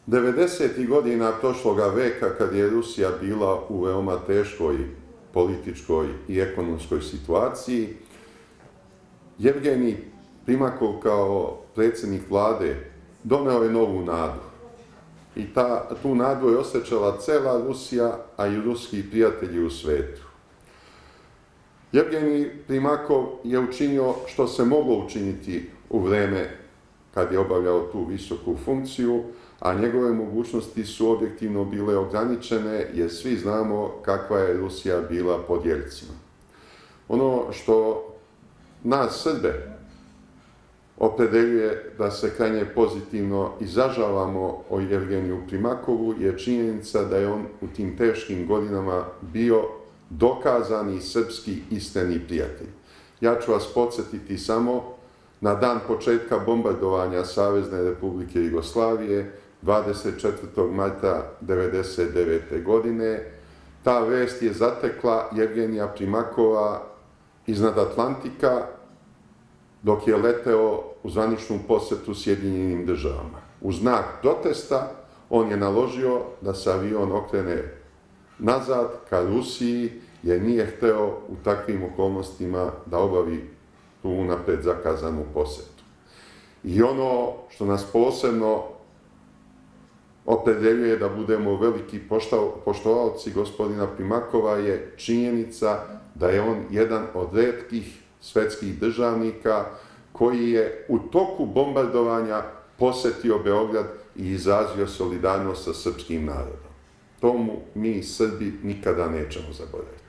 90. godina prošloga veka, kad je Rusija bila u veoma teškoj političkoj i ekonomskoj situaciji, Jevgenij Primakov kao predsjednik vlade doneo je novu nadu. I tu nadu je osjećala cela Rusija, a i ruski prijatelji u svetu. Jevgenij Primakov je učinio što se moglo učiniti u vreme kad je obavljao tu visoku funkciju, a njegove mogućnosti su objektivno bile ograničene, jer svi znamo kakva je Rusija bila pod Jeljcinom. Ono što nas Srbe opredeljuje da se krajnje pozitivno izražavamo o Jevgeniju Primakovu je činjenica da je on u tim teškim godinama bio dokazani srpski istinski prijatelj. Ja ću vas podsjetiti samo na dan početka bombardovanja Savezne Republike Jugoslavije, 24. marta 1999. godine. Ta vest je zatekla Jevgenija Primakova iznad Atlantika, dok je leteo u zvaničnu posetu Sjedinjenim državama. U znak protesta on je naložio da se avion okrene nazad ka Rusiji, jer nije hteo u takvim okolnostima da obavi tu unapred zakazanu posetu. I ono što nas posebno opredeljuje da budemo veliki poštovaoci gospodina Primakova je činjenica da je on jedan od retkih svetskih državnika koji je u toku bombardovanja posetio Beograd i izrazio solidarnost sa srpskim narodom. To mu mi Srbi nikada nećemo zaboraviti.